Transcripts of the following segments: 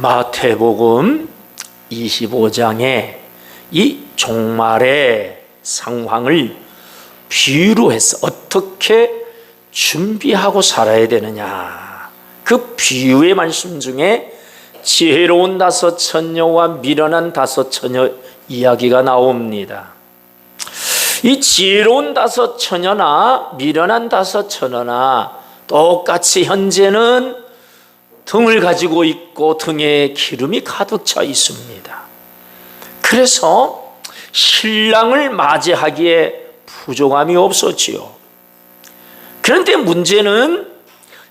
마태복음 25장에 이 종말의 상황을 비유로 해서 어떻게 준비하고 살아야 되느냐, 그 비유의 말씀 중에 지혜로운 다섯 처녀와 미련한 다섯 처녀 이야기가 나옵니다. 이 지혜로운 다섯 처녀나 미련한 다섯 처녀나 똑같이 현재는 등을 가지고 있고 등에 기름이 가득 차 있습니다. 그래서 신랑을 맞이하기에 부족함이 없었지요. 그런데 문제는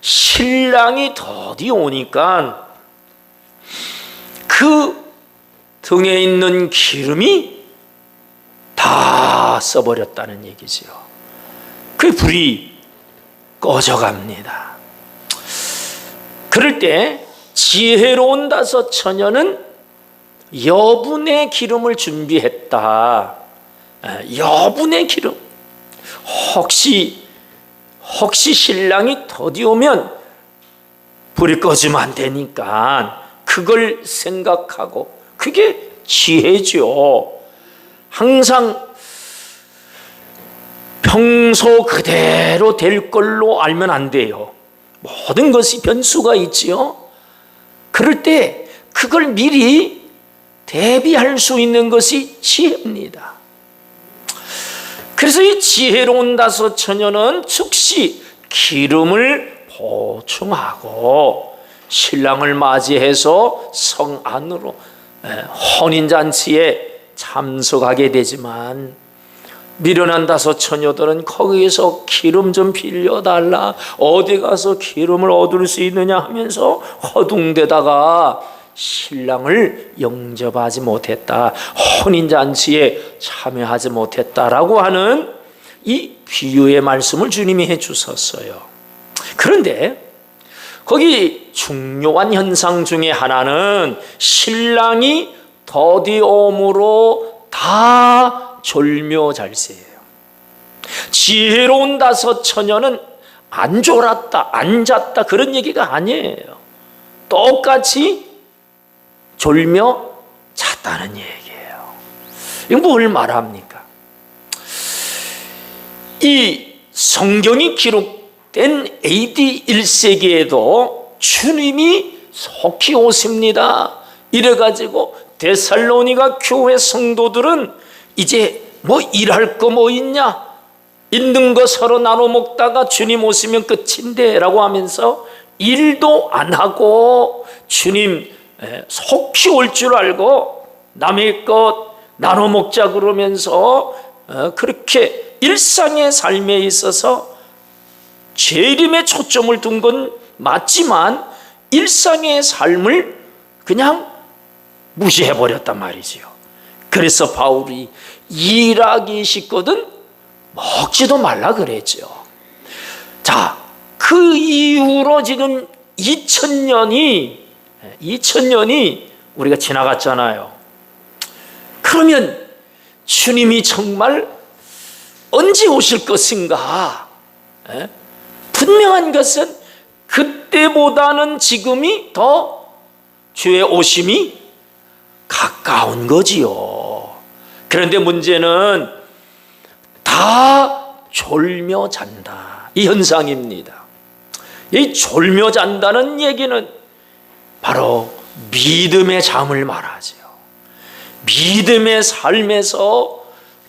신랑이 더디 오니까 그 등에 있는 기름이 다 써버렸다는 얘기지요. 그 불이 꺼져갑니다. 그럴 때 지혜로운 다섯 처녀는 여분의 기름을 준비했다. 여분의 기름. 혹시 신랑이 더디 오면 불이 꺼지면 안 되니까 그걸 생각하고, 그게 지혜죠. 항상 평소 그대로 될 걸로 알면 안 돼요. 모든 것이 변수가 있지요. 그럴 때 그걸 미리 대비할 수 있는 것이 지혜입니다. 그래서 이 지혜로운 다섯 처녀는 즉시 기름을 보충하고 신랑을 맞이해서 성 안으로 혼인잔치에 참석하게 되지만, 미련한 다섯 처녀들은 거기에서 기름 좀 빌려달라, 어디 가서 기름을 얻을 수 있느냐 하면서 허둥대다가 신랑을 영접하지 못했다, 혼인잔치에 참여하지 못했다라고 하는 이 비유의 말씀을 주님이 해주셨어요. 그런데 거기 중요한 현상 중에 하나는 신랑이 더디옴으로 다 졸며잘세예요. 지혜로운 다섯 처녀는 안 졸았다, 안 잤다, 그런 얘기가 아니에요. 똑같이 졸며 잤다는 얘기예요. 이거 뭘 말합니까? 이 성경이 기록된 AD 1세기에도 주님이 속히 오십니다 이래가지고 데살로니가 교회 성도들은 이제 뭐 일할 거 뭐 있냐, 있는 거 서로 나눠 먹다가 주님 오시면 끝인데 라고 하면서 일도 안 하고 주님 속히 올 줄 알고 남의 것 나눠 먹자 그러면서 그렇게 일상의 삶에 있어서 재림에 초점을 둔 건 맞지만 일상의 삶을 그냥 무시해버렸단 말이지요. 그래서 바울이 일하기 쉽거든 먹지도 말라 그랬죠. 자, 그 이후로 지금 2000년이 우리가 지나갔잖아요. 그러면 주님이 정말 언제 오실 것인가? 분명한 것은 그때보다는 지금이 더 주의 오심이 가까운 거지요. 그런데 문제는 다 졸며 잔다, 이 현상입니다. 이 졸며 잔다는 얘기는 바로 믿음의 잠을 말하지요. 믿음의 삶에서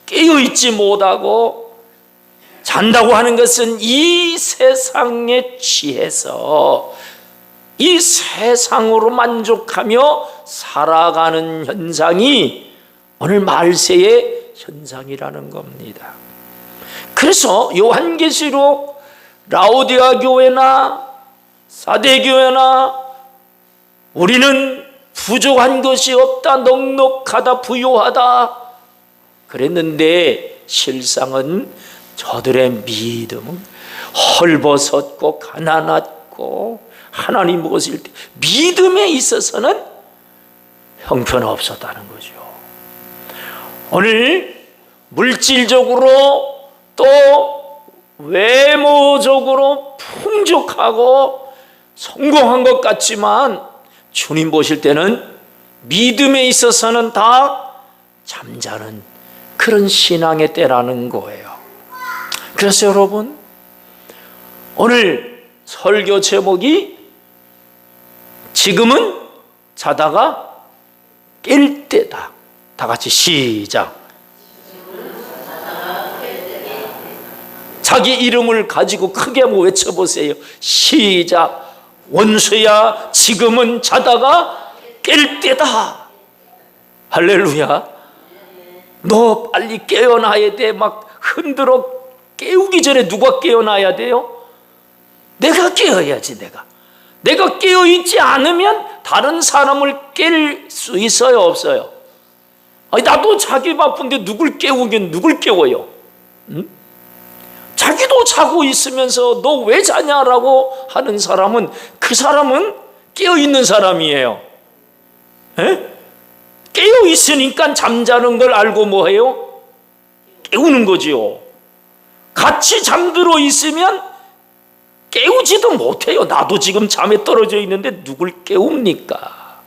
깨어있지 못하고 잔다고 하는 것은 이 세상에 취해서 이 세상으로 만족하며 살아가는 현상이 오늘 말세의 현상이라는 겁니다. 그래서 요한계시록 라오디아 교회나 사대 교회나 우리는 부족한 것이 없다, 넉넉하다, 부요하다 그랬는데 실상은 저들의 믿음은 헐벗었고 가난하고 하나님 모실 때 믿음에 있어서는 형편없었다는 거죠. 오늘 물질적으로 또 외모적으로 풍족하고 성공한 것 같지만 주님 보실 때는 믿음에 있어서는 다 잠자는 그런 신앙의 때라는 거예요. 그래서 여러분, 오늘 설교 제목이 지금은 자다가 깰 때다. 다 같이 시작. 자기 이름을 가지고 크게 한번 외쳐보세요. 시작. 원수야, 지금은 자다가 깰 때다. 할렐루야. 너 빨리 깨어나야 돼. 막 흔들어 깨우기 전에 누가 깨어나야 돼요? 내가 깨어야지. 내가 깨어있지 않으면 다른 사람을 깰 수 있어요, 없어요? 아니, 나도 자기 바쁜데 누굴 깨우긴 누굴 깨워요? 응? 자기도 자고 있으면서 너 왜 자냐라고 하는 사람은, 그 사람은 깨어있는 사람이에요. 에? 깨어있으니까 잠자는 걸 알고 뭐해요? 깨우는 거지요. 같이 잠들어 있으면 깨우지도 못해요. 나도 지금 잠에 떨어져 있는데 누굴 깨웁니까?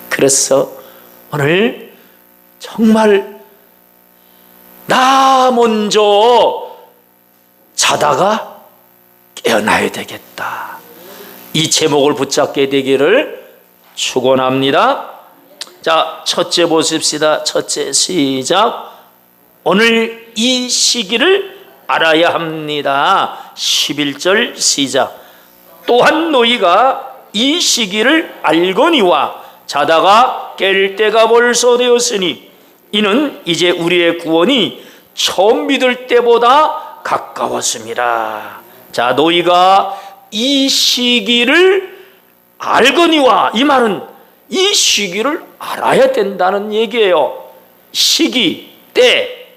그래서 오늘 정말 나 먼저 자다가 깨어나야 되겠다. 이 제목을 붙잡게 되기를 축원합니다. 자, 첫째 보십시다. 첫째 시작. 오늘 이 시기를 알아야 합니다. 11절 시작. 또한 너희가 이 시기를 알거니와 자다가 깰 때가 벌써 되었으니 이는 이제 우리의 구원이 처음 믿을 때보다 가까웠습니다. 자, 너희가 이 시기를 알거니와, 이 말은 이 시기를 알아야 된다는 얘기예요. 시기, 때,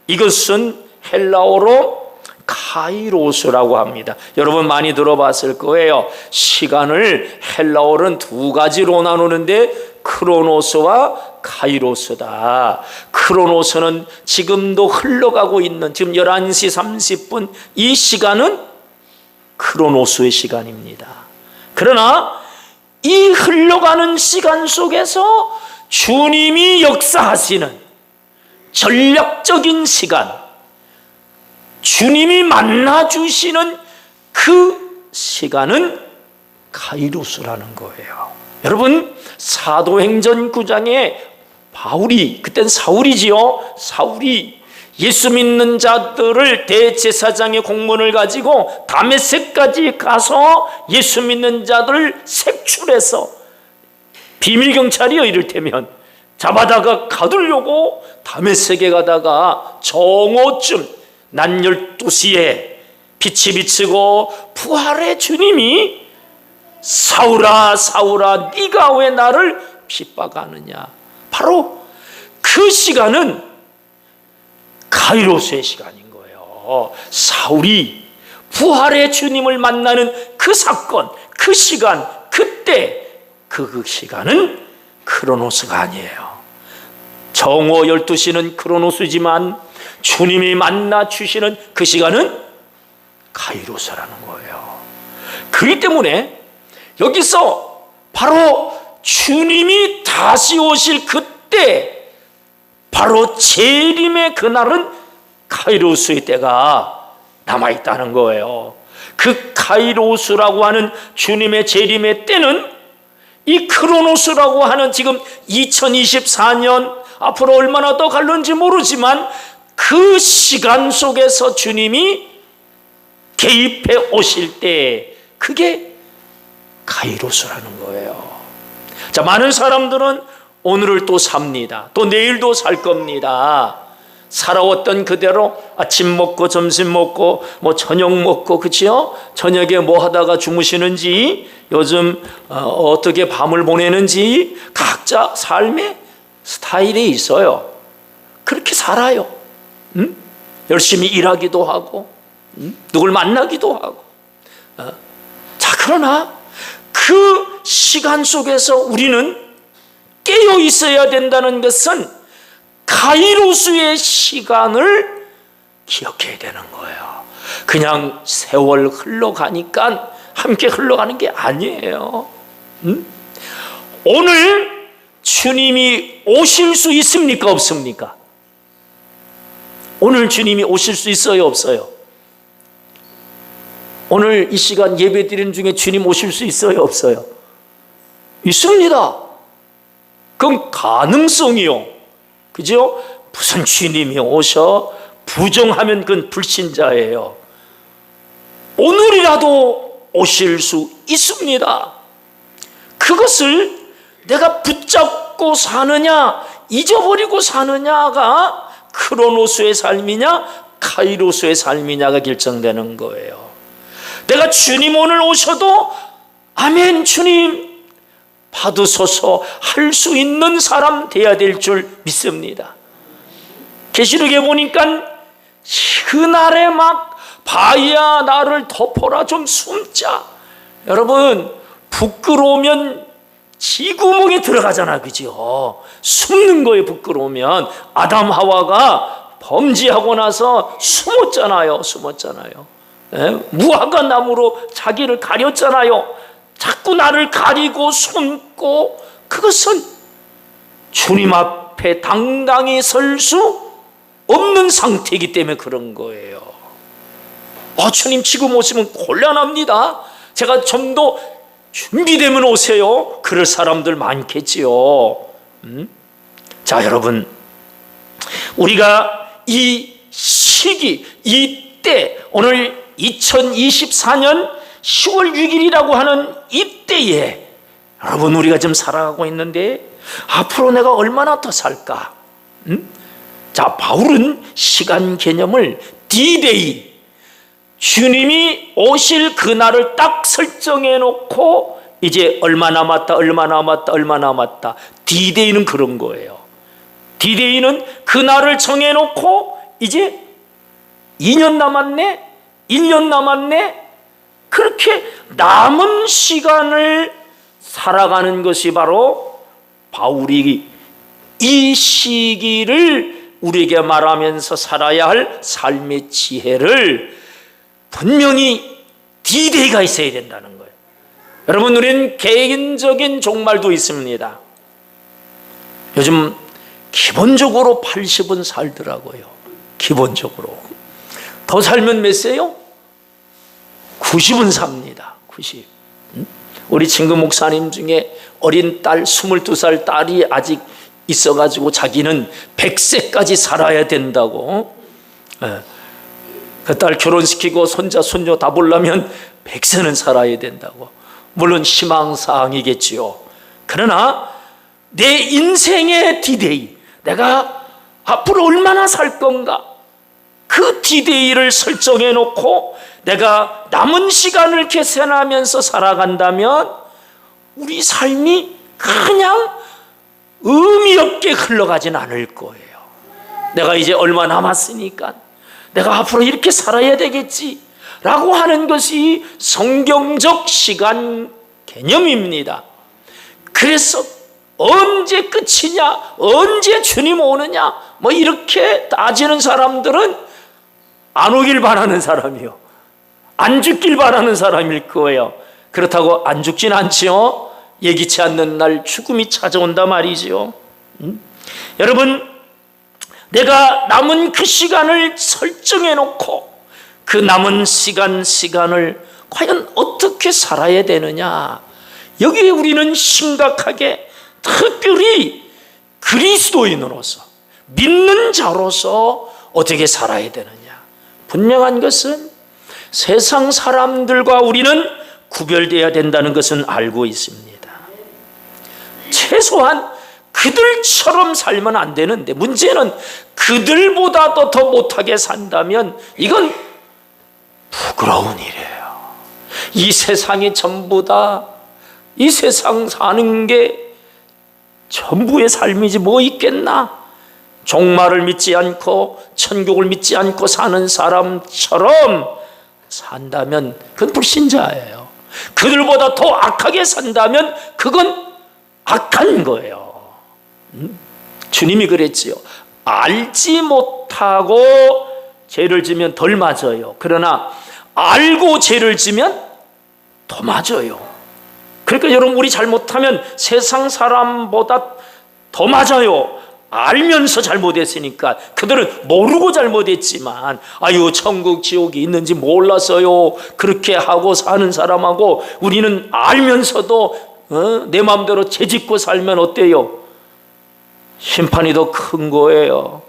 이것은 헬라어로 카이로스라고 합니다. 여러분 많이 들어봤을 거예요. 시간을 헬라어는 두 가지로 나누는데 크로노스와 카이로스다. 크로노스는 지금도 흘러가고 있는, 지금 11시 30분 이 시간은 크로노스의 시간입니다. 그러나 이 흘러가는 시간 속에서 주님이 역사하시는 전략적인 시간, 주님이 만나주시는 그 시간은 카이로스라는 거예요. 여러분, 사도행전 9장에 바울이, 그땐 사울이지요. 사울이 예수 믿는 자들을 대제사장의 공문을 가지고 다메섹까지 가서 예수 믿는 자들을 색출해서, 비밀경찰이요 이를테면, 잡아다가 가두려고 다메섹에 가다가 정오쯤 낮 12시에 빛이 비치고 부활의 주님이 사울아 사울아 네가 왜 나를 핍박하느냐, 바로 그 시간은 카이로스의 시간인 거예요. 사울이 부활의 주님을 만나는 그 사건, 그 시간, 그때 그 시간은 크로노스가 아니에요. 정오 12시는 크로노스지만 주님이 만나 주시는 그 시간은 카이로스라는 거예요. 그렇기 때문에 여기서 바로 주님이 다시 오실 그때, 바로 재림의 그날은 카이로스의 때가 남아있다는 거예요. 그 카이로스라고 하는 주님의 재림의 때는 이 크로노스라고 하는 지금 2024년 앞으로 얼마나 더 갈는지 모르지만 그 시간 속에서 주님이 개입해 오실 때, 그게 카이로스라는 거예요. 자, 많은 사람들은 오늘을 또 삽니다. 또 내일도 살 겁니다. 살아왔던 그대로 아침 먹고 점심 먹고 뭐 저녁 먹고, 그치요? 저녁에 뭐 하다가 주무시는지, 요즘 어떻게 밤을 보내는지 각자 삶의 스타일이 있어요. 그렇게 살아요. 열심히 일하기도 하고, 누굴 만나기도 하고. 자, 그러나 그 시간 속에서 우리는 깨어 있어야 된다는 것은 카이로스의 시간을 기억해야 되는 거예요. 그냥 세월 흘러가니까 함께 흘러가는 게 아니에요. 오늘 주님이 오실 수 있습니까? 없습니까? 오늘 주님이 오실 수 있어요? 없어요? 오늘 이 시간 예배 드리는 중에 주님 오실 수 있어요? 없어요? 있습니다. 그건 가능성이요. 그죠? 무슨 주님이 오셔? 부정하면 그건 불신자예요. 오늘이라도 오실 수 있습니다. 그것을 내가 붙잡고 사느냐, 잊어버리고 사느냐가 크로노스의 삶이냐, 카이로스의 삶이냐가 결정되는 거예요. 내가 주님 오늘 오셔도 아멘 주님 받으소서 할 수 있는 사람 돼야 될 줄 믿습니다. 계시록에 보니까 그날에 막 바위야 나를 덮어라 좀 숨자. 여러분 부끄러우면 쥐구멍에 들어가잖아, 그죠? 숨는 거예요. 부끄러우면 아담 하와가 범죄하고 나서 숨었잖아요. 무화과 나무로 자기를 가렸잖아요. 자꾸 나를 가리고 숨고, 그것은 주님 앞에 당당히 설 수 없는 상태이기 때문에 그런 거예요. 주님 지금 오시면 곤란합니다. 제가 좀 더 준비되면 오세요. 그럴 사람들 많겠지요. 자, 여러분, 우리가 이 시기, 이때, 오늘 2024년 10월 6일이라고 하는 이때에 여러분 우리가 지금 살아가고 있는데 앞으로 내가 얼마나 더 살까? 자, 바울은 시간 개념을 D-Day, 주님이 오실 그날을 딱 설정해 놓고 이제 얼마 남았다 D-Day는 그런 거예요. D-Day는 그날을 정해 놓고 이제 2년 남았네, 1년 남았네, 그렇게 남은 시간을 살아가는 것이 바로 바울이 이 시기를 우리에게 말하면서 살아야 할 삶의 지혜를 분명히 D-Day가 있어야 된다는 거예요. 여러분, 우리는 개인적인 종말도 있습니다. 요즘 기본적으로 80은 살더라고요. 기본적으로. 더 살면 몇 세요? 90은 삽니다. 90. 우리 친구 목사님 중에 어린 딸 22살 딸이 아직 있어가지고 자기는 100세까지 살아야 된다고. 그 딸 결혼시키고 손자 손녀 다 보려면 100세는 살아야 된다고. 물론 희망사항이겠지요. 그러나 내 인생의 D-Day, 내가 앞으로 얼마나 살 건가, 그 D-Day를 설정해 놓고 내가 남은 시간을 계산하면서 살아간다면 우리 삶이 그냥 의미 없게 흘러가진 않을 거예요. 내가 이제 얼마 남았으니까 내가 앞으로 이렇게 살아야 되겠지 라고 하는 것이 성경적 시간 개념입니다. 그래서 언제 끝이냐, 언제 주님 오느냐 뭐 이렇게 따지는 사람들은 안 오길 바라는 사람이요, 안 죽길 바라는 사람일 거예요. 그렇다고 안 죽진 않지요. 예기치 않는 날 죽음이 찾아온다 말이지요. 여러분, 내가 남은 그 시간을 설정해 놓고 그 남은 시간을 과연 어떻게 살아야 되느냐, 여기에 우리는 심각하게 특별히 그리스도인으로서 믿는 자로서 어떻게 살아야 되느냐. 분명한 것은 세상 사람들과 우리는 구별되어야 된다는 것은 알고 있습니다. 최소한 그들처럼 살면 안 되는데, 문제는 그들보다도 더 못하게 산다면 이건 부끄러운 일이에요. 이 세상이 전부 다, 이 세상 사는 게 전부의 삶이지 뭐 있겠나. 종말을 믿지 않고 천국을 믿지 않고 사는 사람처럼 산다면 그건 불신자예요. 그들보다 더 악하게 산다면 그건 악한 거예요. 주님이 그랬지요. 알지 못하고 죄를 지면 덜 맞아요. 그러나 알고 죄를 지면 더 맞아요. 그러니까 여러분, 우리 잘못하면 세상 사람보다 더 맞아요. 알면서 잘못했으니까. 그들은 모르고 잘못했지만 아유, 천국 지옥이 있는지 몰라서요 그렇게 하고 사는 사람하고, 우리는 알면서도 내 마음대로 죄짓고 살면 어때요? 심판이 더 큰 거예요.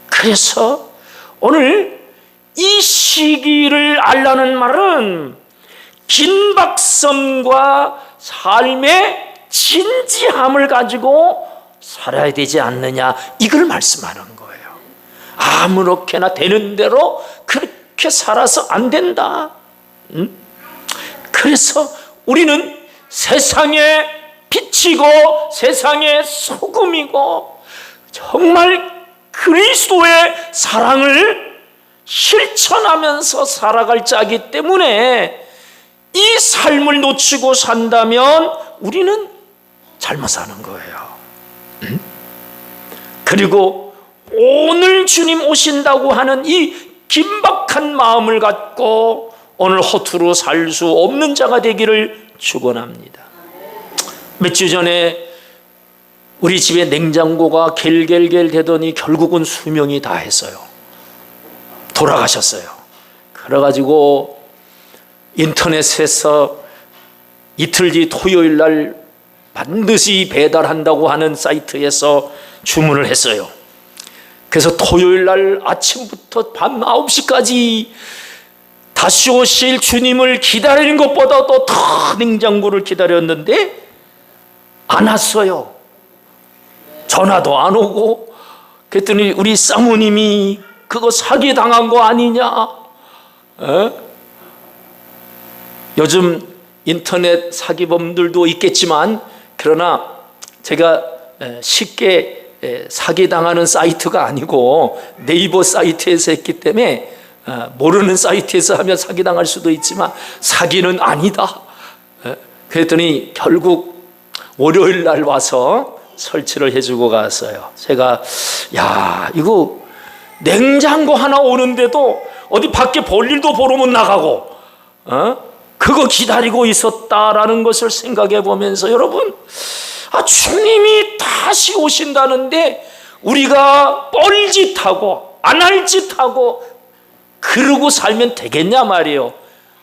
그래서 오늘 이 시기를 알라는 말은 긴박성과 삶의 진지함을 가지고 살아야 되지 않느냐, 이걸 말씀하는 거예요. 아무렇게나 되는 대로 그렇게 살아서 안 된다. 그래서 우리는 세상의 빛이고 세상의 소금이고 정말 그리스도의 사랑을 실천하면서 살아갈 자이기 때문에 이 삶을 놓치고 산다면 우리는 잘못 사는 거예요. 그리고 오늘 주님 오신다고 하는 이 긴박한 마음을 갖고 오늘 허투루 살 수 없는 자가 되기를 축원합니다. 몇 주 전에 우리 집에 냉장고가 겔겔겔 되더니 결국은 수명이 다했어요. 돌아가셨어요. 그래가지고 인터넷에서 이틀 뒤 토요일 날 반드시 배달한다고 하는 사이트에서 주문을 했어요. 그래서 토요일 날 아침부터 밤 9시까지 다시 오실 주님을 기다리는 것보다도 더 냉장고를 기다렸는데 안 왔어요. 전화도 안 오고. 그랬더니 우리 사모님이 그거 사기당한 거 아니냐? 요즘 인터넷 사기범들도 있겠지만, 그러나 제가 쉽게 사기당하는 사이트가 아니고 네이버 사이트에서 했기 때문에, 모르는 사이트에서 하면 사기당할 수도 있지만 사기는 아니다. 그랬더니 결국 월요일 날 와서 설치를 해주고 갔어요. 제가 야, 이거 냉장고 하나 오는데도 어디 밖에 볼일도 보러 못 나가고 그거 기다리고 있었다라는 것을 생각해 보면서, 여러분, 주님이 다시 오신다는데 우리가 뻘짓하고 안 할 짓하고 그러고 살면 되겠냐 말이에요.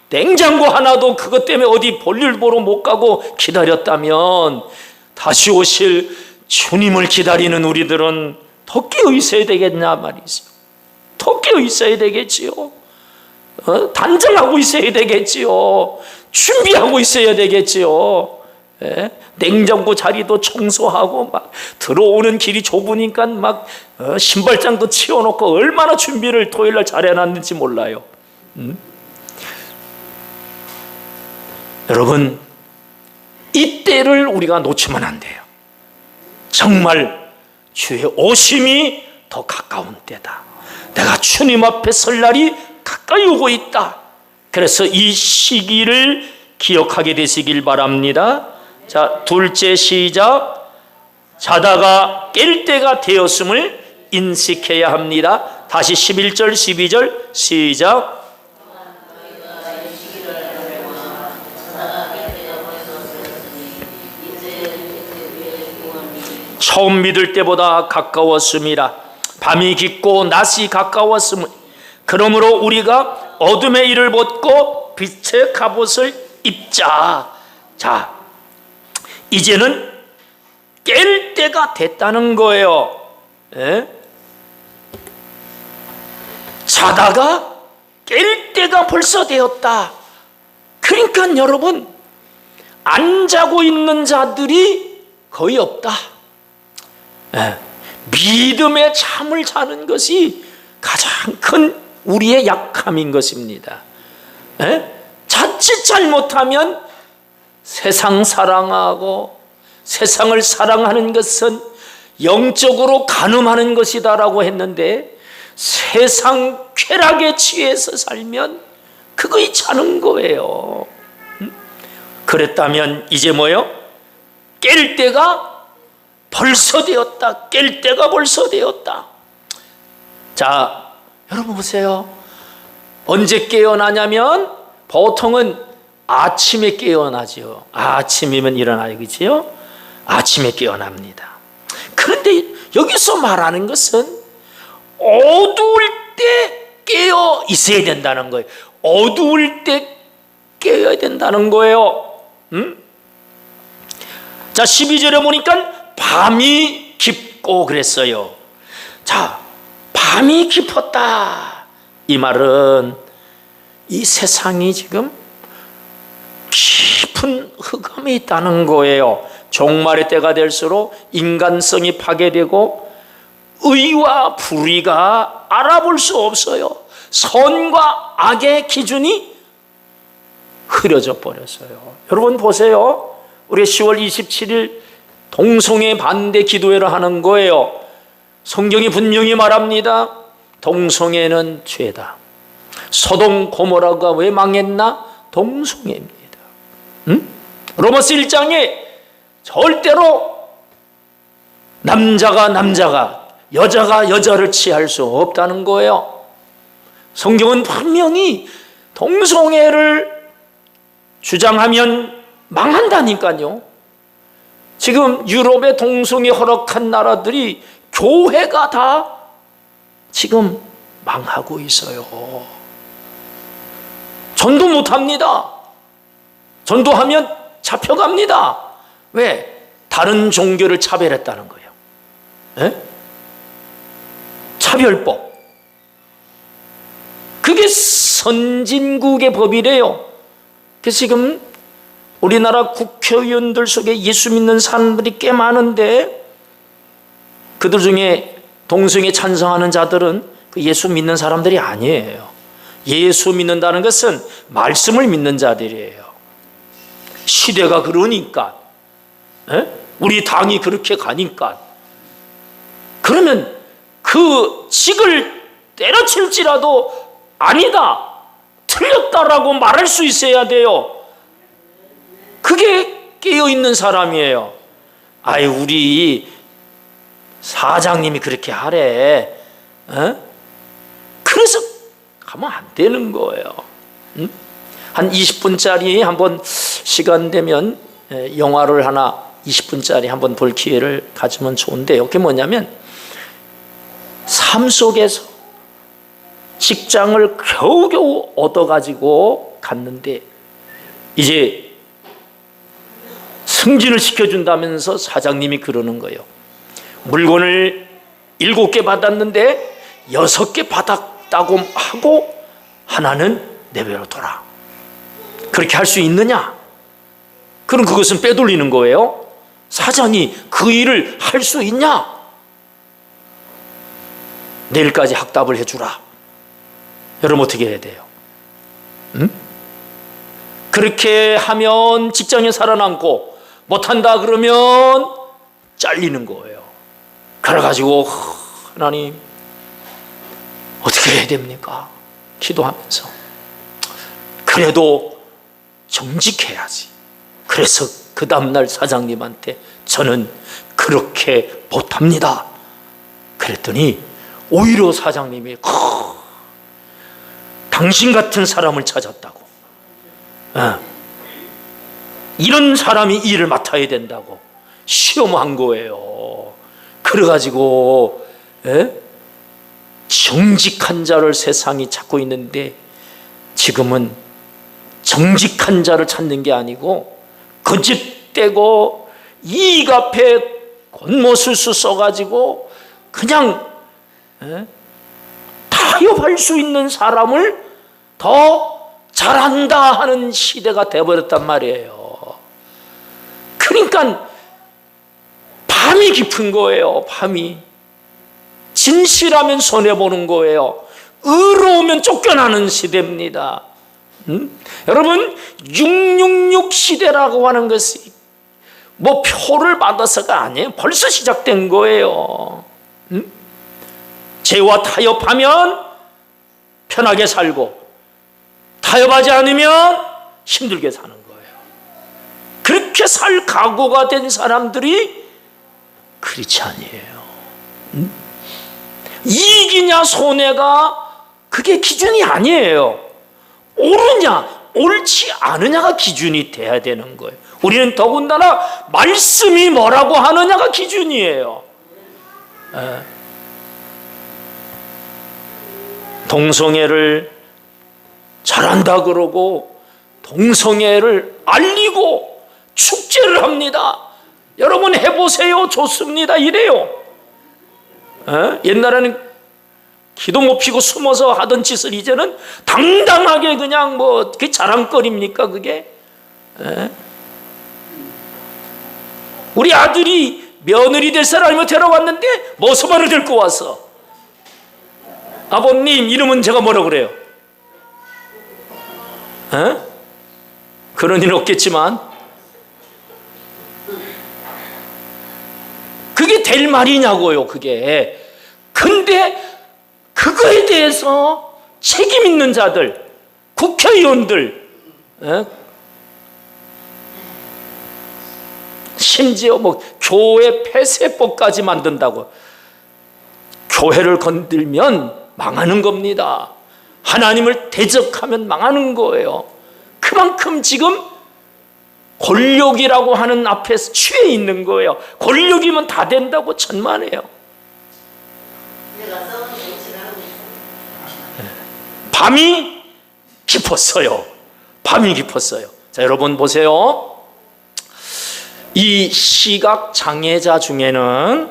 냉장고 하나도 그것 때문에 어디 볼일 보러 못 가고 기다렸다면 다시 오실 주님을 기다리는 우리들은 더 깨어 있어야 되겠냐 말이죠. 더 깨어 있어야 되겠지요. 단정하고 있어야 되겠지요. 준비하고 있어야 되겠지요. 냉장고 자리도 청소하고 막 들어오는 길이 좁으니까 막 신발장도 치워놓고 얼마나 준비를 토요일날 잘해놨는지 몰라요. 여러분, 이때를 우리가 놓치면 안 돼요. 정말 주의 오심이 더 가까운 때다. 내가 주님 앞에 설 날이 가까이 오고 있다. 그래서 이 시기를 기억하게 되시길 바랍니다. 자, 둘째 시작. 자다가 깰 때가 되었음을 인식해야 합니다. 다시 11절 12절 시작. 처음 믿을 때보다 가까웠습니다. 밤이 깊고 낮이 가까웠음을, 그러므로 우리가 어둠의 일을 벗고 빛의 갑옷을 입자. 자, 이제는 깰 때가 됐다는 거예요. 자다가 깰 때가 벌써 되었다. 그러니까 여러분, 안 자고 있는 자들이 거의 없다. 믿음의 잠을 자는 것이 가장 큰 우리의 약함인 것입니다. 자칫 잘못하면 세상 사랑하고, 세상을 사랑하는 것은 영적으로 간음하는 것이다라고 했는데, 세상 쾌락에 취해서 살면 그거이 자는 거예요. 그랬다면 이제 뭐요? 깰 때가 벌써 되었다. 깰 때가 벌써 되었다. 자, 여러분 보세요. 언제 깨어나냐면 보통은 아침에 깨어나죠. 아침이면 일어나요, 그렇죠? 아침에 깨어납니다. 그런데 여기서 말하는 것은 어두울 때 깨어 있어야 된다는 거예요. 어두울 때 깨어야 된다는 거예요. 자, 12절에 보니까 밤이 깊고 그랬어요. 자, 밤이 깊었다. 이 말은 이 세상이 지금 깊은 흑암에 있다는 거예요. 종말의 때가 될수록 인간성이 파괴되고 의와 불의가 알아볼 수 없어요. 선과 악의 기준이 흐려져 버렸어요. 여러분 보세요. 우리 10월 27일 동성애 반대 기도회를 하는 거예요. 성경이 분명히 말합니다. 동성애는 죄다. 소돔 고모라가 왜 망했나? 동성애입니다. 로마서 1장에 절대로 남자가 여자가 여자를 취할 수 없다는 거예요. 성경은 분명히 동성애를 주장하면 망한다니까요. 지금 유럽의 동성애 허락한 나라들이 교회가 다 지금 망하고 있어요. 전도 못합니다. 전도하면 잡혀갑니다. 왜? 다른 종교를 차별했다는 거예요. 에? 차별법. 그게 선진국의 법이래요. 그래서 지금 우리나라 국회의원들 속에 예수 믿는 사람들이 꽤 많은데 그들 중에 동성애 찬성하는 자들은 그 예수 믿는 사람들이 아니에요. 예수 믿는다는 것은 말씀을 믿는 자들이에요. 시대가 그러니까, 우리 당이 그렇게 가니까. 그러면 그 직을 때려칠지라도 아니다, 틀렸다라고 말할 수 있어야 돼요. 그게 깨어있는 사람이에요. 아이, 우리 사장님이 그렇게 하래. 그래서 가면 안 되는 거예요. 한 20분짜리 한번 시간 되면 영화를 하나 20분짜리 한번 볼 기회를 가지면 좋은데요. 그게 뭐냐면 삶 속에서 직장을 겨우겨우 얻어가지고 갔는데 이제 승진을 시켜준다면서 사장님이 그러는 거예요. 물건을 7개 받았는데 6개 받았다고 하고 하나는 내버려둬라. 그렇게 할 수 있느냐? 그럼 그것은 빼돌리는 거예요. 사장이 그 일을 할 수 있냐? 내일까지 확답을 해주라. 여러분 어떻게 해야 돼요? 그렇게 하면 직장에 살아남고 못한다 그러면 잘리는 거예요. 그래가지고 하나님 어떻게 해야 됩니까? 기도하면서 그래도 정직해야지. 그래서 그 다음날 사장님한테 저는 그렇게 못합니다. 그랬더니 오히려 사장님이 당신 같은 사람을 찾았다고. 이런 사람이 일을 맡아야 된다고 시험한 거예요. 그래가지고 정직한 자를 세상이 찾고 있는데 지금은 정직한 자를 찾는 게 아니고 거짓되고 이익 앞에 곤모술수 써가지고 그냥 타협할 수 있는 사람을 더 잘한다 하는 시대가 되어버렸단 말이에요. 그러니까 밤이 깊은 거예요. 밤이 진실하면 손해보는 거예요. 의로우면 쫓겨나는 시대입니다. 여러분 666 시대라고 하는 것이 뭐 표를 받아서가 아니에요. 벌써 시작된 거예요. 죄와 타협하면 편하게 살고 타협하지 않으면 힘들게 사는 거예요. 그렇게 살 각오가 된 사람들이 크리스찬이에요. 이익이냐 손해가 그게 기준이 아니에요. 옳으냐 옳지 않으냐가 기준이 돼야 되는 거예요. 우리는 더군다나 말씀이 뭐라고 하느냐가 기준이에요. 동성애를 잘한다 그러고 동성애를 알리고 축제를 합니다. 여러분 해보세요. 좋습니다. 이래요. 옛날에는 기도 못 피고 숨어서 하던 짓을 이제는 당당하게 그냥 뭐 그게 자랑거리입니까 그게? 우리 아들이 며느리 될 사람을 데려왔는데 모서마를 데리고 와서 아버님 이름은 제가 뭐라고 그래요? 그런 일 없겠지만 그게 될 말이냐고요 그게. 근데 그거에 대해서 책임 있는 자들, 국회의원들, 심지어 뭐 교회 폐쇄법까지 만든다고. 교회를 건들면 망하는 겁니다. 하나님을 대적하면 망하는 거예요. 그만큼 지금 권력이라고 하는 앞에서 취해 있는 거예요. 권력이면 다 된다고 천만에요. 밤이 깊었어요. 밤이 깊었어요. 자, 여러분 보세요. 이 시각장애자 중에는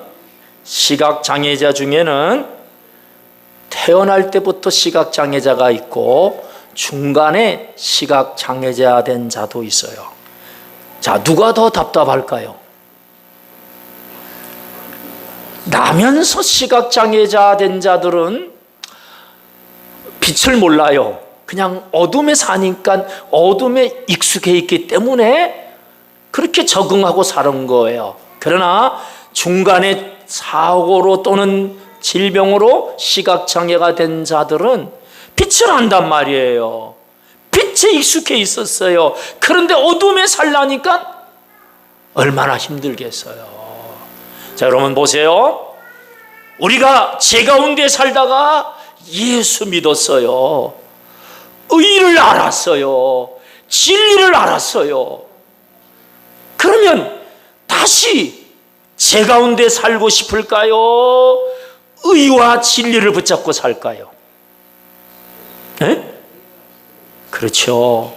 태어날 때부터 시각장애자가 있고 중간에 시각장애자 된 자도 있어요. 자, 누가 더 답답할까요? 나면서 시각장애자 된 자들은 빛을 몰라요. 그냥 어둠에 사니까 어둠에 익숙해 있기 때문에 그렇게 적응하고 사는 거예요. 그러나 중간에 사고로 또는 질병으로 시각장애가 된 자들은 빛을 안단 말이에요. 빛에 익숙해 있었어요. 그런데 어둠에 살라니까 얼마나 힘들겠어요. 자, 여러분 보세요. 우리가 제 가운데 살다가 예수 믿었어요. 의를 알았어요. 진리를 알았어요. 그러면 다시 제 가운데 살고 싶을까요? 의와 진리를 붙잡고 살까요? 네? 그렇죠.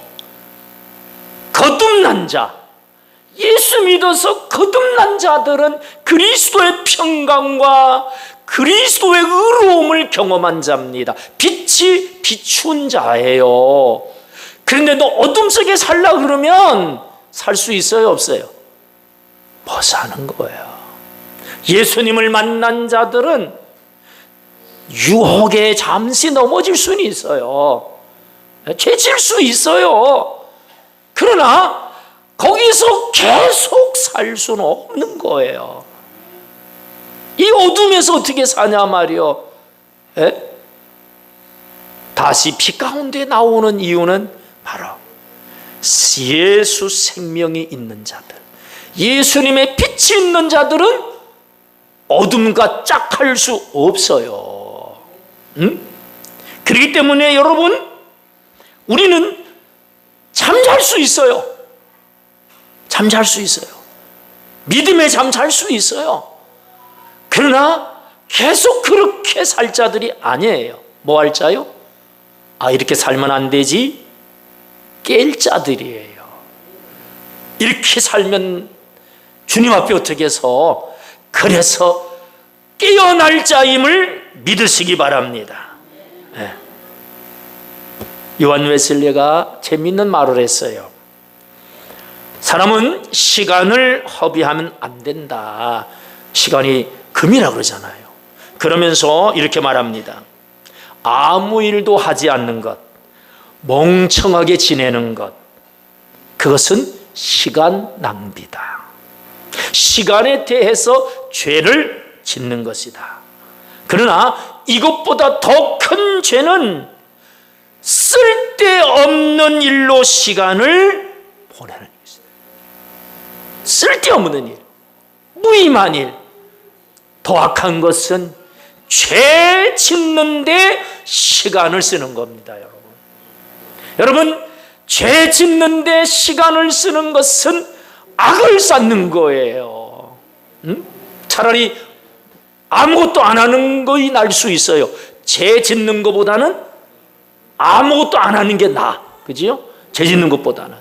거듭난 자, 예수 믿어서 거듭난 자들은 그리스도의 평강과 그리스도의 의로움을 경험한 자입니다. 빛이 비춘 자예요. 그런데 너 어둠 속에 살라 그러면 살 수 있어요, 없어요? 못 사는 거예요. 예수님을 만난 자들은 유혹에 잠시 넘어질 수는 있어요. 죄질 수 있어요. 그러나 거기서 계속 살 수는 없는 거예요. 이 어둠에서 어떻게 사냐 말이요. 다시 빛 가운데 나오는 이유는 바로 예수 생명이 있는 자들, 예수님의 빛이 있는 자들은 어둠과 짝할 수 없어요. 그렇기 때문에 여러분, 우리는 잠잘 수 있어요. 잠잘 수 있어요. 믿음의 잠 잘 수 있어요. 그러나 계속 그렇게 살 자들이 아니에요. 뭐 할 자요? 이렇게 살면 안 되지. 깰 자들이에요. 이렇게 살면 주님 앞에 어떻게 해서, 그래서 깨어날 자임을 믿으시기 바랍니다. 네. 요한 웨슬리가 재미있는 말을 했어요. 사람은 시간을 허비하면 안 된다. 시간이 금이라 그러잖아요. 그러면서 이렇게 말합니다. 아무 일도 하지 않는 것, 멍청하게 지내는 것, 그것은 시간 낭비다. 시간에 대해서 죄를 짓는 것이다. 그러나 이것보다 더 큰 죄는 쓸데없는 일로 시간을 보내는 것이다. 쓸데없는 일, 무의미한 일. 더 악한 것은 죄 짓는데 시간을 쓰는 겁니다. 여러분, 죄 짓는 데 시간을 쓰는 것은 악을 쌓는 거예요. 차라리 아무것도 안 하는 것이 나을 수 있어요. 죄 짓는 것보다는 아무것도 안 하는 게 나아. 그지요? 죄 짓는 것보다는.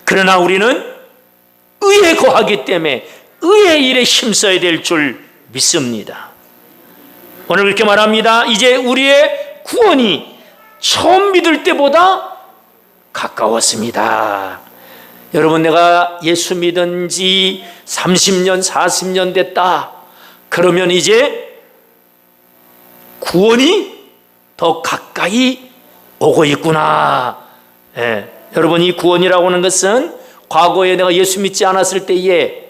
그러나 우리는 의에 거하기 때문에 의의 일에 힘써야 될 줄 믿습니다. 오늘 그렇게 말합니다. 이제 우리의 구원이 처음 믿을 때보다 가까웠습니다. 여러분, 내가 예수 믿은 지 30년, 40년 됐다. 그러면 이제 구원이 더 가까이 오고 있구나. 예. 여러분, 이 구원이라고 하는 것은 과거에 내가 예수 믿지 않았을 때에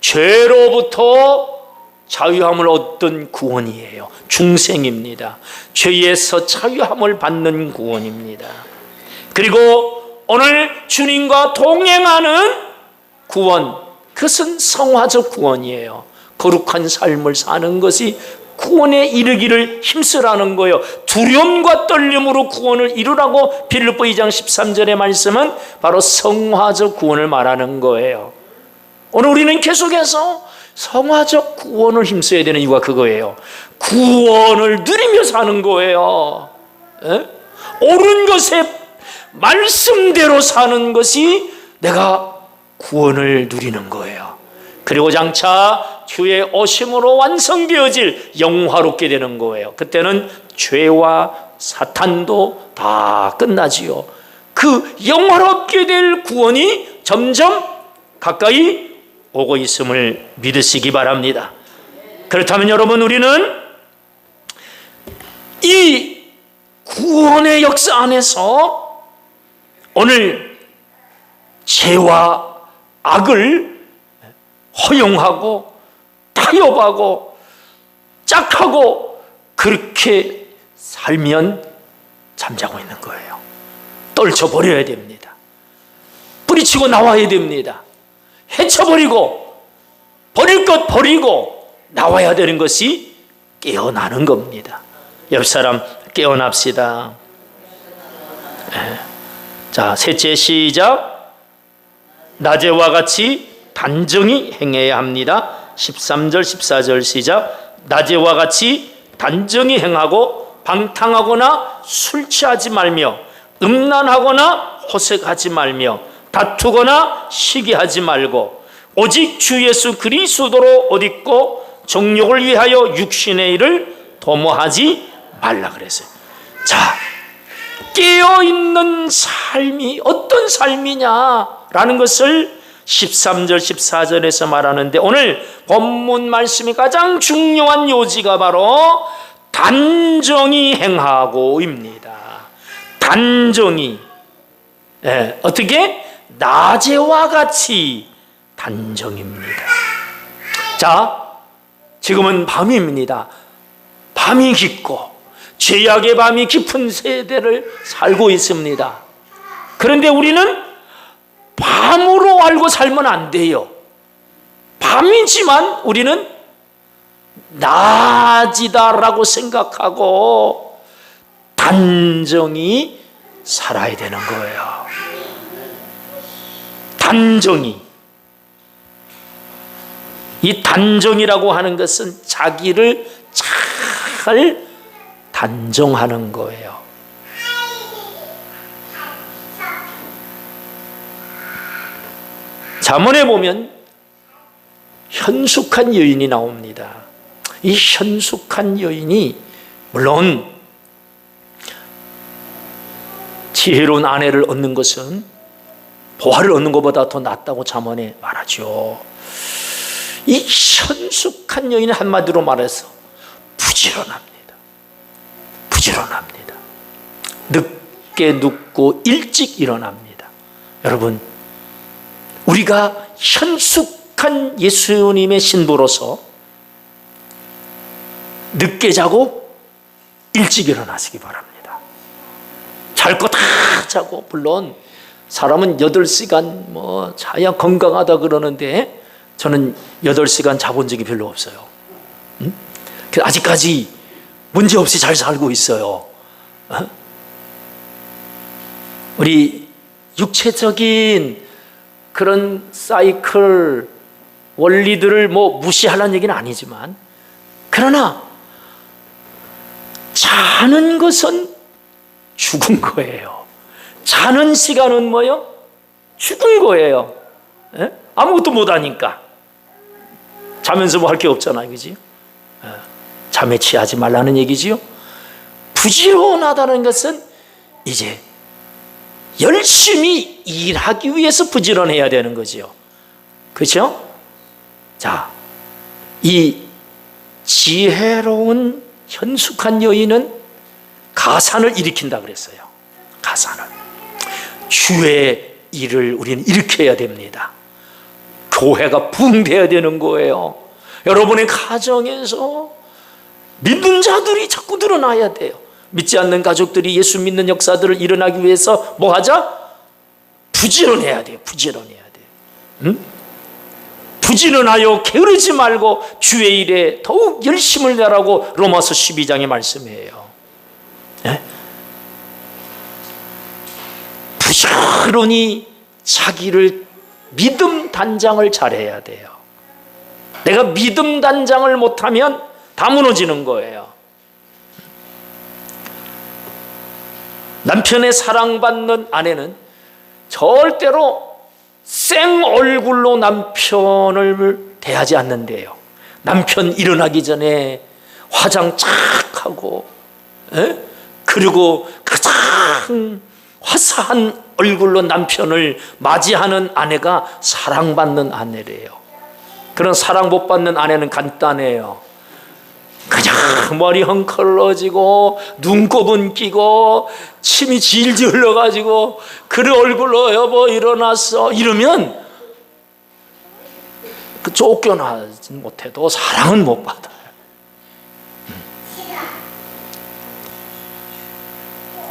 죄로부터 자유함을 얻던 구원이에요. 중생입니다. 죄에서 자유함을 받는 구원입니다. 그리고 오늘 주님과 동행하는 구원, 그것은 성화적 구원이에요. 거룩한 삶을 사는 것이 구원에 이르기를 힘쓰라는 거예요. 두려움과 떨림으로 구원을 이루라고 빌립보 2장 13절의 말씀은 바로 성화적 구원을 말하는 거예요. 오늘 우리는 계속해서 성화적 구원을 힘써야 되는 이유가 그거예요. 구원을 누리며 사는 거예요. 에? 옳은 것에 말씀대로 사는 것이 내가 구원을 누리는 거예요. 그리고 장차 주의 오심으로 완성되어질 영화롭게 되는 거예요. 그때는 죄와 사탄도 다 끝나지요. 그 영화롭게 될 구원이 점점 가까이 오고 있음을 믿으시기 바랍니다. 그렇다면 여러분, 우리는 이 구원의 역사 안에서 오늘 죄와 악을 허용하고 타협하고 짝하고 그렇게 살면 잠자고 있는 거예요. 떨쳐버려야 됩니다. 뿌리치고 나와야 됩니다. 헤쳐버리고 버릴 것 버리고 나와야 되는 것이 깨어나는 겁니다. 옆 사람 깨어납시다. 네. 자, 셋째 시작. 낮에와 같이 단정히 행해야 합니다. 13절 14절 시작. 낮에와 같이 단정히 행하고 방탕하거나 술 취하지 말며 음란하거나 호색하지 말며 다투거나 시기하지 말고 오직 주 예수 그리스도로 옷 입고 정욕을 위하여 육신의 일을 도모하지 말라 그랬어요. 자, 깨어있는 삶이 어떤 삶이냐라는 것을 13절 14절에서 말하는데, 오늘 본문 말씀이 가장 중요한 요지가 바로 단정히 행하고입니다. 단정히. 네, 어떻게? 낮에와 같이 단정입니다. 자, 지금은 밤입니다. 밤이 깊고 죄악의 밤이 깊은 세대를 살고 있습니다. 그런데 우리는 밤으로 알고 살면 안 돼요. 밤이지만 우리는 낮이다라고 생각하고 단정히 살아야 되는 거예요. 단정히. 이 단정이라고 하는 것은 자기를 잘 단정하는 거예요. 잠언에 보면 현숙한 여인이 나옵니다. 이 현숙한 여인이 물론 지혜로운 아내를 얻는 것은 보화를 얻는 것보다 더 낫다고 잠언에 말하죠. 이 현숙한 여인은 한마디로 말해서 부지런합니다. 부지런합니다. 늦게 눕고 일찍 일어납니다. 여러분, 우리가 현숙한 예수님의 신부로서 늦게 자고 일찍 일어나시기 바랍니다. 잘 거 다 자고, 물론 사람은 8시간 자야 건강하다 그러는데 저는 8시간 자본 적이 별로 없어요. 아직까지 문제없이 잘 살고 있어요. 우리 육체적인 그런 사이클 원리들을 뭐 무시하라는 얘기는 아니지만, 그러나 자는 것은 죽은 거예요. 자는 시간은 뭐요? 죽은 거예요. 예? 아무것도 못하니까. 자면서 뭐 할 게 없잖아요, 그지? 잠에 취하지 말라는 얘기지요. 부지런하다는 것은 이제 열심히 일하기 위해서 부지런해야 되는 거죠. 그렇죠? 자, 이 지혜로운 현숙한 여인은 가산을 일으킨다 그랬어요. 가산을. 주의 일을 우리는 일으켜야 됩니다. 교회가 부흥돼야 되는 거예요. 여러분의 가정에서 믿는 자들이 자꾸 늘어나야 돼요. 믿지 않는 가족들이 예수 믿는 역사들을 일어나기 위해서 뭐 하자? 부지런해야 돼요. 부지런해야 돼요. 응? 부지런하여 게으르지 말고 주의 일에 더욱 열심을 내라고 로마서 12장에 말씀해요. 네? 부지런히 자기를 믿음 단장을 잘해야 돼요. 내가 믿음 단장을 못하면 다 무너지는 거예요. 남편의 사랑받는 아내는 절대로 생 얼굴로 남편을 대하지 않는데요. 남편 일어나기 전에 화장 착 하고, 그리고 가장 화사한 얼굴로 남편을 맞이하는 아내가 사랑받는 아내래요. 그런 사랑 못 받는 아내는 간단해요. 그냥 머리 헝클어지고 눈곱은 끼고 침이 질질 흘러가지고 그래 얼굴로 여보 일어났어 이러면 그 쫓겨나지 못해도 사랑은 못 받아요.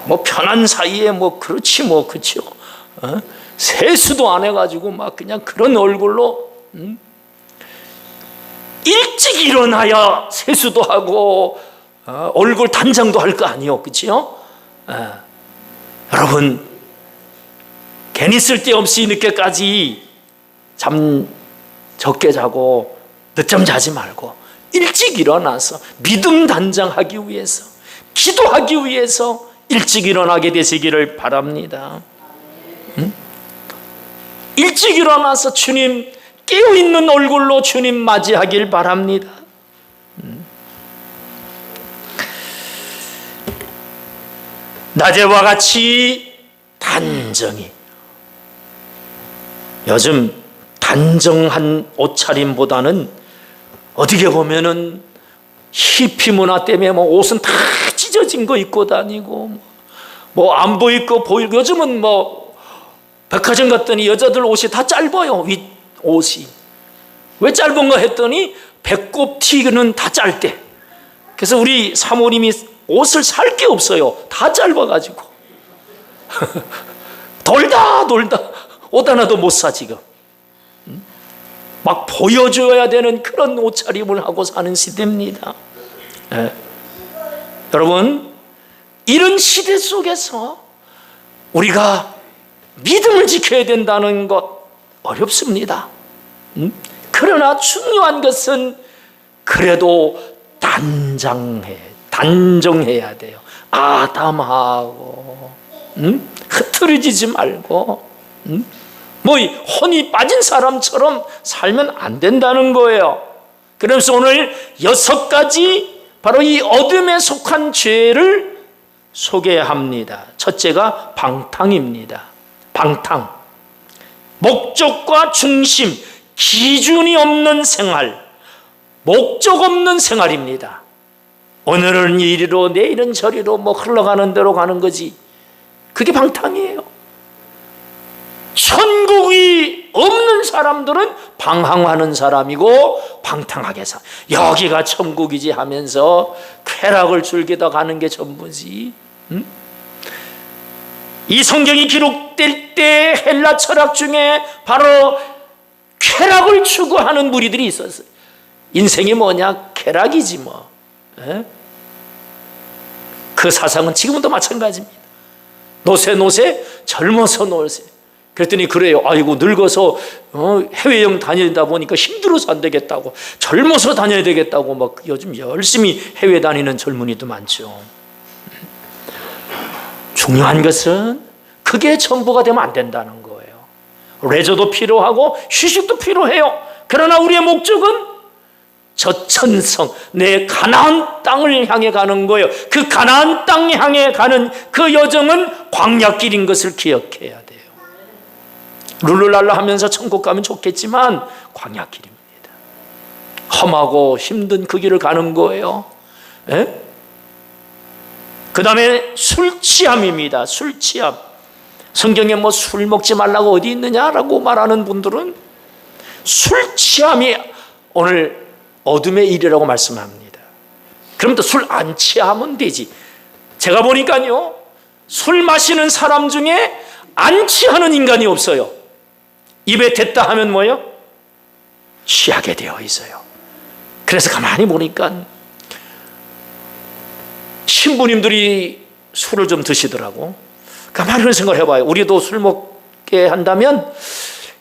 뭐 편한 사이에 뭐 그렇지 뭐 그렇죠. 세수도 안 해가지고 막 그냥 그런 얼굴로 일찍 일어나야 세수도 하고 얼굴 단장도 할 거 아니요, 그렇죠? 여러분 괜히 쓸데없이 늦게까지 잠 적게 자고 늦잠 자지 말고 일찍 일어나서 믿음 단장하기 위해서 기도하기 위해서 일찍 일어나게 되시기를 바랍니다. 일찍 일어나서 주님 깨어있는 얼굴로 주님 맞이하길 바랍니다. 낮에와 같이 단정히. 요즘 단정한 옷차림보다는 어떻게 보면은 히피 문화 때문에 뭐 옷은 다 찢어진 거 입고 다니고 뭐 안 보이고 보이고 요즘은 뭐 백화점 갔더니 여자들 옷이 다 짧아요. 윗 옷이 왜 짧은 거 했더니 배꼽 티는 다 짧대. 그래서 우리 사모님이 옷을 살 게 없어요. 다 짧아가지고 돌다 옷 하나도 못 사 지금. 막 보여줘야 되는 그런 옷차림을 하고 사는 시대입니다. 여러분 이런 시대 속에서 우리가 믿음을 지켜야 된다는 것 어렵습니다. 그러나 중요한 것은 그래도 단정해야 돼요. 아담하고 흐트러지지 말고 뭐 혼이 빠진 사람처럼 살면 안 된다는 거예요. 그래서 오늘 6가지 바로 이 어둠에 속한 죄를 소개합니다. 첫째가 방탕입니다. 방탕. 목적과 중심, 기준이 없는 생활, 목적 없는 생활입니다. 오늘은 이리로 내일은 저리로 뭐 흘러가는 대로 가는 거지. 그게 방탕이에요. 천국이 없는 사람들은 방황하는 사람이고 방탕하게 사. 여기가 천국이지 하면서 쾌락을 즐기다 가는 게 전부지. 이 성경이 기록될 때 헬라 철학 중에 바로 쾌락을 추구하는 무리들이 있었어요. 인생이 뭐냐? 쾌락이지 뭐. 그 사상은 지금도 마찬가지입니다. 노세 젊어서 노세. 그랬더니 그래요. 아이고 늙어서 해외여행 다니다 보니까 힘들어서 안 되겠다고, 젊어서 다녀야 되겠다고 막 요즘 열심히 해외 다니는 젊은이도 많죠. 중요한 것은 그게 전부가 되면 안 된다는 거예요. 레저도 필요하고 휴식도 필요해요. 그러나 우리의 목적은 저 천성, 내 가나안 땅을 향해 가는 거예요. 그 가나안 땅 향해 가는 그 여정은 광야길인 것을 기억해야 돼요. 룰루랄라 하면서 천국 가면 좋겠지만 광야길입니다. 험하고 힘든 그 길을 가는 거예요. 그 다음에 술 취함입니다. 술 취함. 성경에 뭐 술 먹지 말라고 어디 있느냐라고 말하는 분들은 술 취함이 오늘 어둠의 일이라고 말씀합니다. 그럼 또 술 안 취하면 되지. 제가 보니까요, 술 마시는 사람 중에 안 취하는 인간이 없어요. 입에 댔다 하면 뭐예요? 취하게 되어 있어요. 그래서 가만히 보니까 신부님들이 술을 좀 드시더라고. 가만히 그런 생각을 해봐요. 우리도 술 먹게 한다면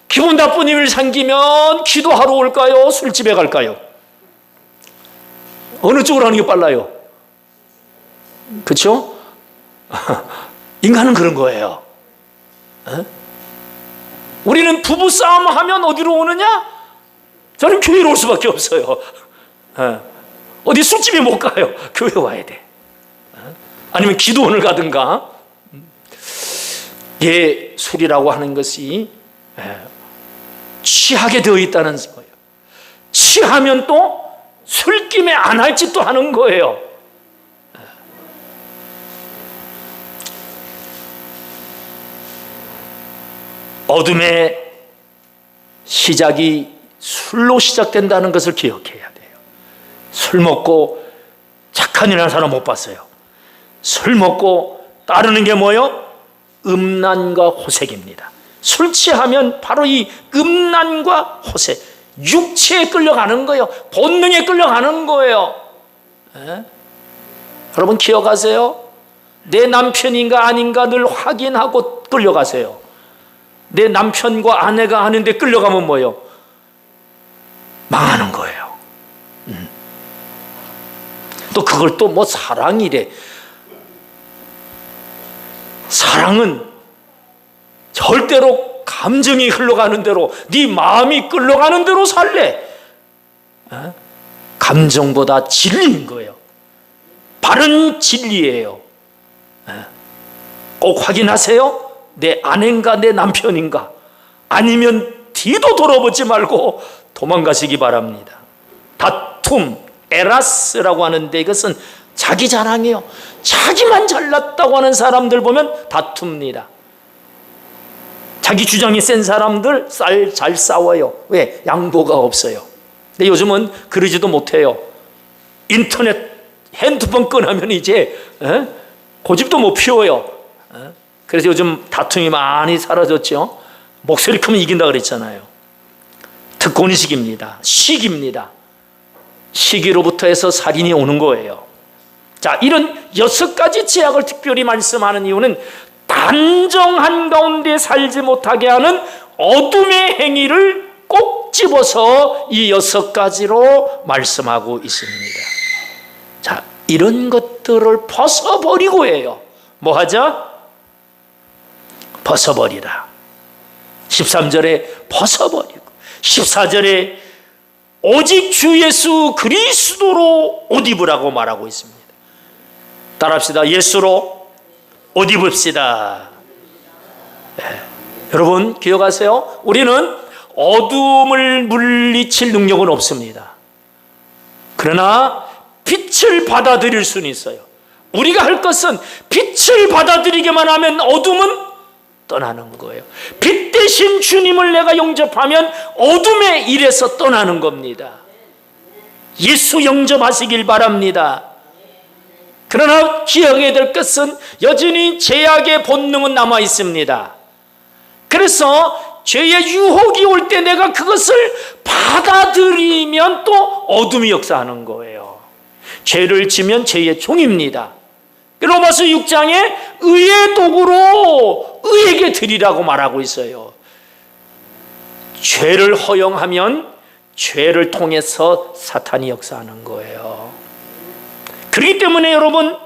기분 나쁜 일을 생기면 기도하러 올까요? 술집에 갈까요? 어느 쪽으로 하는 게 빨라요? 그렇죠? 인간은 그런 거예요. 우리는 부부싸움 하면 어디로 오느냐? 저는 교회로 올 수밖에 없어요. 어디 술집에 못 가요. 교회 와야 돼. 아니면 기도원을 가든가. 술이라고 하는 것이 취하게 되어 있다는 거예요. 취하면 또 술김에 안 할 짓도 하는 거예요. 어둠의 시작이 술로 시작된다는 것을 기억해야 돼요. 술 먹고 착한 일 하는 사람 못 봤어요. 술 먹고 따르는 게 뭐예요? 음란과 호색입니다. 술 취하면 바로 이 음란과 호색, 육체에 끌려가는 거예요. 본능에 끌려가는 거예요. 여러분 기억하세요? 내 남편인가 아닌가 늘 확인하고 끌려가세요. 내 남편과 아내가 하는데 끌려가면 뭐예요? 망하는 거예요. 또 그걸 또 뭐 사랑이래. 사랑은 절대로 감정이 흘러가는 대로, 네 마음이 끌려가는 대로 살래. 감정보다 진리인 거예요. 바른 진리예요. 꼭 확인하세요. 내 아내인가 내 남편인가, 아니면 뒤도 돌아보지 말고 도망가시기 바랍니다. 다툼, 에라스라고 하는데 이것은 자기 자랑이에요. 자기만 잘났다고 하는 사람들 보면 다툽니다. 자기 주장이 센 사람들 잘 싸워요. 왜? 양보가 없어요. 근데 요즘은 그러지도 못해요. 인터넷 핸드폰 꺼내면 이제 고집도 못 피워요. 그래서 요즘 다툼이 많이 사라졌죠. 목소리 크면 이긴다 그랬잖아요. 특권의식입니다. 시기입니다. 시기로부터 해서 살인이 오는 거예요. 자, 이런 6가지 제약을 특별히 말씀하는 이유는 단정한 가운데 살지 못하게 하는 어둠의 행위를 꼭 집어서 이 6가지로 말씀하고 있습니다. 자, 이런 것들을 벗어버리고 해요. 뭐 하자? 벗어버리라. 13절에 벗어버리고, 14절에 오직 주 예수 그리스도로 옷 입으라고 말하고 있습니다. 따라합시다. 예수로 옷 입읍시다. 여러분 기억하세요? 우리는 어둠을 물리칠 능력은 없습니다. 그러나 빛을 받아들일 수는 있어요. 우리가 할 것은 빛을 받아들이기만 하면 어둠은 떠나는 거예요. 빛 대신 주님을 내가 영접하면 어둠의 일에서 떠나는 겁니다. 예수 영접하시길 바랍니다. 그러나 기억해야 될 것은 여전히 죄악의 본능은 남아 있습니다. 그래서 죄의 유혹이 올 때 내가 그것을 받아들이면 또 어둠이 역사하는 거예요. 죄를 지면 죄의 종입니다. 로마서 6장에 의의 도구로 의에게 드리라고 말하고 있어요. 죄를 허용하면 죄를 통해서 사탄이 역사하는 거예요. 그렇기 때문에 여러분,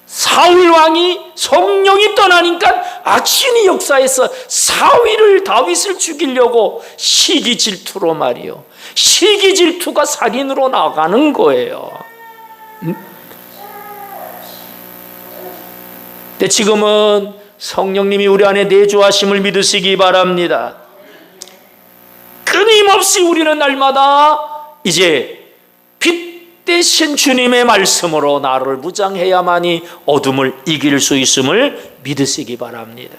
사울 왕이 성령이 떠나니까 악신이 역사해서 사위를 다윗을 죽이려고 시기 질투로 말이요, 시기 질투가 살인으로 나가는 거예요. 근데 지금은 성령님이 우리 안에 내주하심을 믿으시기 바랍니다. 끊임없이 우리는 날마다 이제 빛 대신 주님의 말씀으로 나를 무장해야만이 어둠을 이길 수 있음을 믿으시기 바랍니다.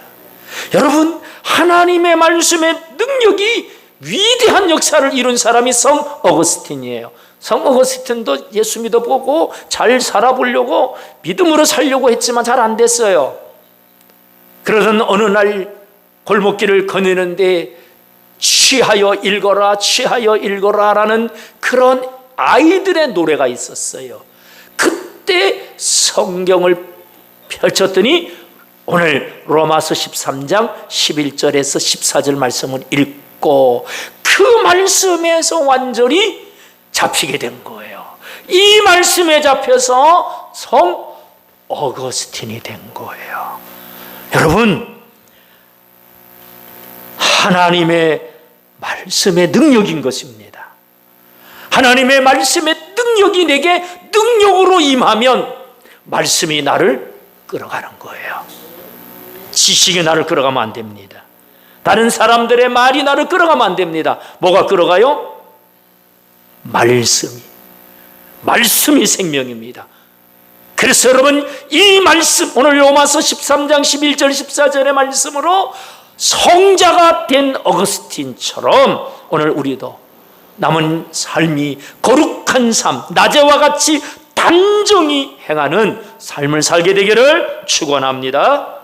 여러분, 하나님의 말씀의 능력이 위대한 역사를 이룬 사람이 성 어거스틴이에요. 성 어거스틴도 예수 믿어보고 잘 살아보려고 믿음으로 살려고 했지만 잘 안 됐어요. 그러던 어느 날 골목길을 거니는데 취하여 읽어라, 취하여 읽어라 라는 그런 아이들의 노래가 있었어요. 그때 성경을 펼쳤더니 오늘 로마서 13장 11절에서 14절 말씀을 읽고 그 말씀에서 완전히 잡히게 된 거예요. 이 말씀에 잡혀서 성 어거스틴이 된 거예요. 여러분, 하나님의 말씀의 능력인 것입니다. 하나님의 말씀의 능력이 내게 능력으로 임하면 말씀이 나를 끌어가는 거예요. 지식이 나를 끌어가면 안 됩니다. 다른 사람들의 말이 나를 끌어가면 안 됩니다. 뭐가 끌어가요? 말씀이 생명입니다. 그래서 여러분, 이 말씀, 오늘 로마서 13장 11절 14절의 말씀으로 성자가 된 어거스틴처럼 오늘 우리도 남은 삶이 거룩한 삶, 낮에와 같이 단정히 행하는 삶을 살게 되기를 축원합니다.